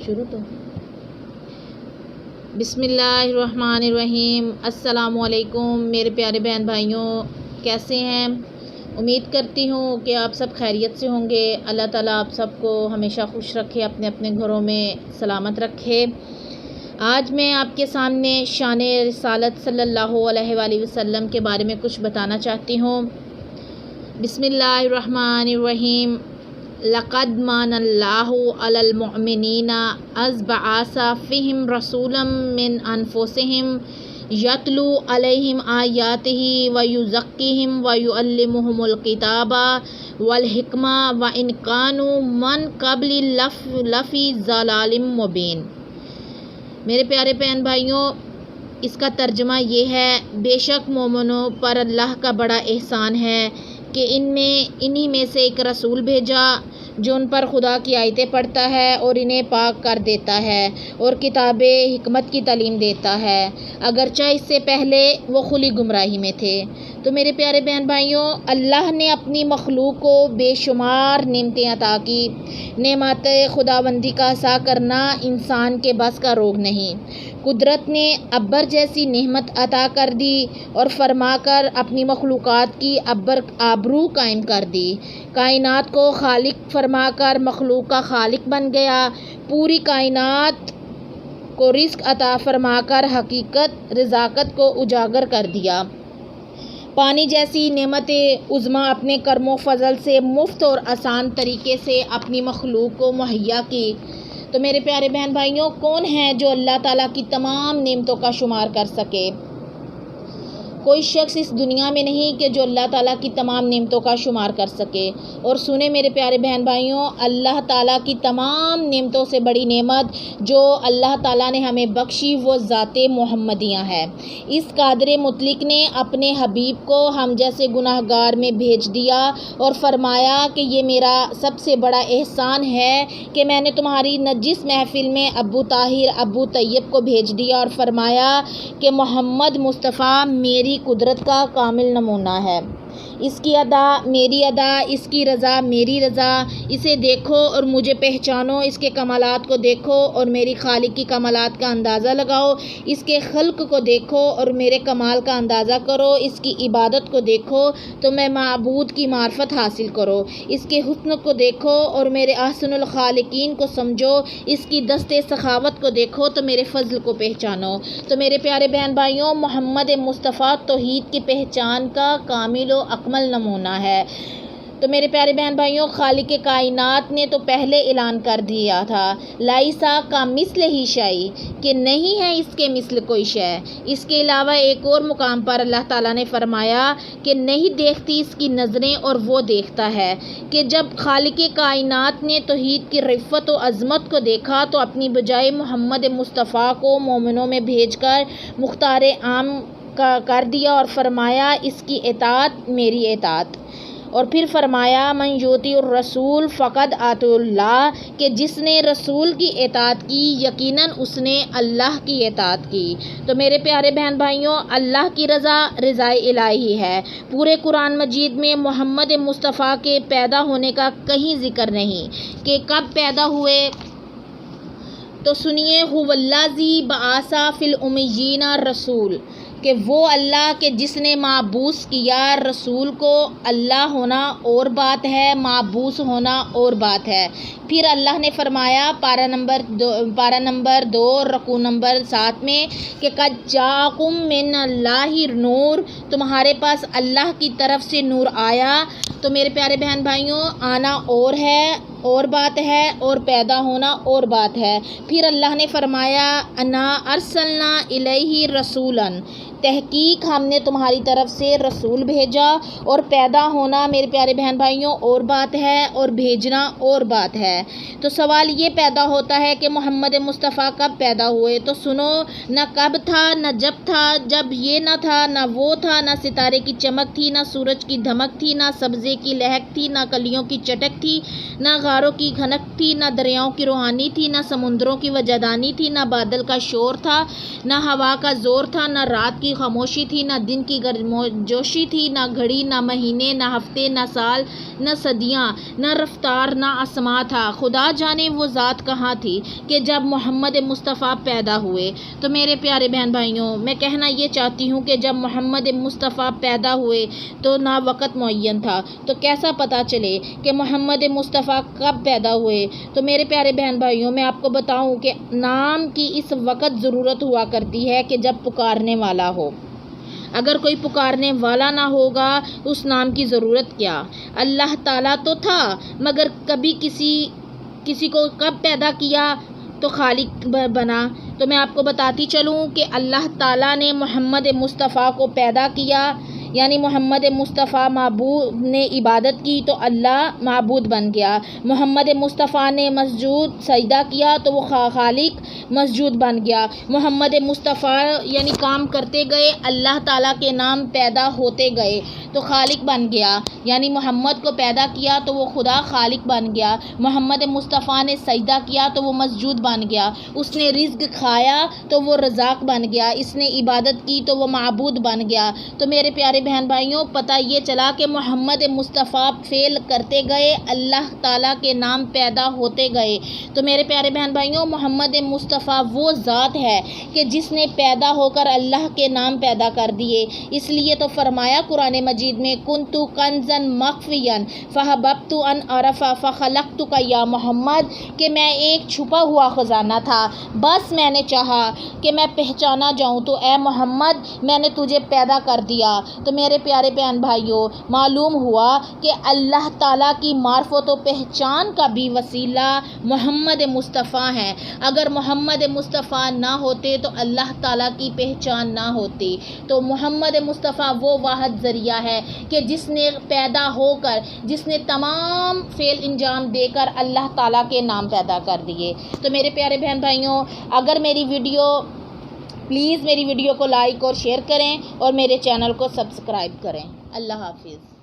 شروع تو بسم اللہ الرحمن الرحیم۔ السلام علیکم میرے پیارے بہن بھائیوں، کیسے ہیں؟ امید کرتی ہوں کہ آپ سب خیریت سے ہوں گے۔ اللہ تعالیٰ آپ سب کو ہمیشہ خوش رکھے، اپنے اپنے گھروں میں سلامت رکھے۔ آج میں آپ کے سامنے شان رسالت صلی اللہ علیہ وآلہ وسلم کے بارے میں کچھ بتانا چاہتی ہوں۔ بسم اللہ الرحمن الرحیم۔ لقد مان اللہ علی المؤمنین اذ بعث فیہم رسولا من انفسہم یتلو علیہم آیاتہ ویزکیہم ویعلمہم الکتاب والحکمہ وإن کانوا من قبل لفی ضلال مبین۔ میرے پیارے بہن بھائیوں، اس کا ترجمہ یہ ہے، بے شک مومنوں پر اللہ کا بڑا احسان ہے کہ انہی میں سے ایک رسول بھیجا جو ان پر خدا کی آیتیں پڑھتا ہے اور انہیں پاک کر دیتا ہے اور کتاب حکمت کی تعلیم دیتا ہے، اگرچہ اس سے پہلے وہ کھلی گمراہی میں تھے۔ تو میرے پیارے بہن بھائیوں، اللہ نے اپنی مخلوق کو بے شمار نعمتیں عطا کی۔ نعمت خداوندی کا احسا کرنا انسان کے بس کا روگ نہیں۔ قدرت نے ابر جیسی نعمت عطا کر دی اور فرما کر اپنی مخلوقات کی آبرو قائم کر دی۔ کائنات کو خالق فرما کر مخلوق کا خالق بن گیا۔ پوری کائنات کو رزق عطا فرما کر حقیقت رزاقت کو اجاگر کر دیا۔ پانی جیسی نعمت عظمیٰ اپنے کرم و فضل سے مفت اور آسان طریقے سے اپنی مخلوق کو مہیا کی۔ تو میرے پیارے بہن بھائیوں، کون ہیں جو اللہ تعالیٰ کی تمام نعمتوں کا شمار کر سکے؟ کوئی شخص اس دنیا میں نہیں کہ جو اللہ تعالیٰ کی تمام نعمتوں کا شمار کر سکے۔ اور سنیں میرے پیارے بہن بھائیوں، اللہ تعالیٰ کی تمام نعمتوں سے بڑی نعمت جو اللہ تعالیٰ نے ہمیں بخشی وہ ذات محمدیہ ہے۔ اس قادر مطلق نے اپنے حبیب کو ہم جیسے گناہ گار میں بھیج دیا اور فرمایا کہ یہ میرا سب سے بڑا احسان ہے کہ میں نے تمہاری نجس محفل میں ابو طاہر ابو طیب کو بھیج دیا اور فرمایا کہ محمد مصطفیٰ میری قدرت کا کامل نمونہ ہے۔ اس کی ادا میری ادا، اس کی رضا میری رضا۔ اسے دیکھو اور مجھے پہچانو، اس کے کمالات کو دیکھو اور میری خالق کی کمالات کا اندازہ لگاؤ۔ اس کے خلق کو دیکھو اور میرے کمال کا اندازہ کرو۔ اس کی عبادت کو دیکھو تو میں معبود کی معرفت حاصل کرو۔ اس کے حسن کو دیکھو اور میرے احسن الخالقین کو سمجھو۔ اس کی دست سخاوت کو دیکھو تو میرے فضل کو پہچانو۔ تو میرے پیارے بہن بھائیوں، محمد مصطفیٰ توحید کی پہچان کا کامل و اکمل نمونہ ہے۔ تو میرے پیارے بہن بھائیوں، خالق کائنات نے تو پہلے اعلان کر دیا تھا، لائسا کا مثل ہی شیء، کہ نہیں ہے اس کے مثل کوئی شے۔ اس کے علاوہ ایک اور مقام پر اللہ تعالیٰ نے فرمایا کہ نہیں دیکھتی اس کی نظریں اور وہ دیکھتا ہے۔ کہ جب خالق کائنات نے توحید کی رفعت و عظمت کو دیکھا تو اپنی بجائے محمد مصطفیٰ کو مومنوں میں بھیج کر مختار عام کر دیا اور فرمایا اس کی اطاعت میری اطاعت۔ اور پھر فرمایا من یطیع الرسول فقد اطاع اللہ، کہ جس نے رسول کی اطاعت کی یقیناً اس نے اللہ کی اطاعت کی۔ تو میرے پیارے بہن بھائیوں، اللہ کی رضا رضا الہی ہے۔ پورے قرآن مجید میں محمد مصطفیٰ کے پیدا ہونے کا کہیں ذکر نہیں کہ کب پیدا ہوئے۔ تو سنیے، هو الذی بعث فی الامیین رسول، کہ وہ اللہ کہ جس نے مابعوث کیا رسول کو۔ اللہ ہونا اور بات ہے، مابعوث ہونا اور بات ہے۔ پھر اللہ نے فرمایا پارہ نمبر 2 رکوع نمبر 7 میں کہ قد جاءکم من اللہ نور، تمہارے پاس اللہ کی طرف سے نور آیا۔ تو میرے پیارے بہن بھائیوں، آنا اور ہے اور بات ہے اور پیدا ہونا اور بات ہے۔ پھر اللہ نے فرمایا انا ارسلنا الیہ رسولا، تحقیق ہم نے تمہاری طرف سے رسول بھیجا۔ اور پیدا ہونا میرے پیارے بہن بھائیوں اور بات ہے اور بھیجنا اور بات ہے۔ تو سوال یہ پیدا ہوتا ہے کہ محمد مصطفیٰ کب پیدا ہوئے؟ تو سنو، نہ کب تھا نہ جب تھا، جب یہ نہ تھا نہ وہ تھا، نہ ستارے کی چمک تھی نہ سورج کی دھمک تھی، نہ سبزے کی لہک تھی نہ کلیوں کی چٹک تھی، نہ غاروں کی گھنک تھی نہ دریاؤں کی روحانی تھی، نہ سمندروں کی وجدانی تھی، نہ بادل کا شور تھا نہ ہوا کا زور تھا، نہ رات کی کی خاموشی تھی، نہ دن کی گرمجوشی تھی، نہ گھڑی، نہ مہینے، نہ ہفتے، نہ سال، نہ صدیاں، نہ رفتار، نہ آسماں تھا۔ خدا جانے وہ ذات کہاں تھی کہ جب محمد مصطفیٰ پیدا ہوئے۔ تو میرے پیارے بہن بھائیوں، میں کہنا یہ چاہتی ہوں کہ جب محمد مصطفیٰ پیدا ہوئے تو نہ وقت معین تھا، تو کیسا پتہ چلے کہ محمد مصطفیٰ کب پیدا ہوئے؟ تو میرے پیارے بہن بھائیوں، میں آپ کو بتاؤں کہ نام کی اس وقت ضرورت ہوا کرتی ہے کہ جب پکارنے والا ہو۔ اگر کوئی پکارنے والا نہ ہوگا اس نام کی ضرورت کیا؟ اللہ تعالیٰ تو تھا، مگر کبھی کسی کو کب پیدا کیا تو خالق بنا۔ تو میں آپ کو بتاتی چلوں کہ اللہ تعالیٰ نے محمد مصطفیٰ کو پیدا کیا، یعنی محمد مصطفیٰ معبود نے عبادت کی تو اللہ معبود بن گیا۔ محمد مصطفیٰ نے مسجود سجدہ کیا تو وہ خالق مسجود بن گیا۔ محمد مصطفیٰ یعنی کام کرتے گئے، اللہ تعالیٰ کے نام پیدا ہوتے گئے تو خالق بن گیا، یعنی محمد کو پیدا کیا تو وہ خدا خالق بن گیا۔ محمد مصطفیٰ نے سجدہ کیا تو وہ مسجود بن گیا۔ اس نے رزق کھایا تو وہ رزاق بن گیا۔ اس نے عبادت کی تو وہ معبود بن گیا۔ تو میرے پیارے بہن بھائیوں، پتہ یہ چلا کہ محمد مصطفیٰ فعل کرتے گئے، اللہ تعالیٰ کے نام پیدا ہوتے گئے۔ تو میرے پیارے بہن بھائیوں، محمد مصطفیٰ وہ ذات ہے کہ جس نے پیدا ہو کر اللہ کے نام پیدا کر دیے۔ اس لیے تو فرمایا قرآن مجید میں کنتُ کنزا مخفیا فاحببت ان اعرف فخلقتک یا محمد، کہ میں ایک چھپا ہوا خزانہ تھا، بس میں نے چاہا کہ میں پہچانا جاؤں تو اے محمد میں نے تجھے پیدا کر دیا۔ تو میرے پیارے بہن بھائیوں، معلوم ہوا کہ اللہ تعالیٰ کی معرفت و پہچان کا بھی وسیلہ محمد مصطفیٰ ہیں۔ اگر محمد مصطفیٰ نہ ہوتے تو اللہ تعالیٰ کی پہچان نہ ہوتی۔ تو محمد مصطفیٰ وہ واحد ذریعہ ہے کہ جس نے پیدا ہو کر، جس نے تمام فعل انجام دے کر اللہ تعالیٰ کے نام پیدا کر دیے۔ تو میرے پیارے بہن بھائیوں، اگر پلیز میری ویڈیو کو لائک اور شیئر کریں اور میرے چینل کو سبسکرائب کریں۔ اللہ حافظ۔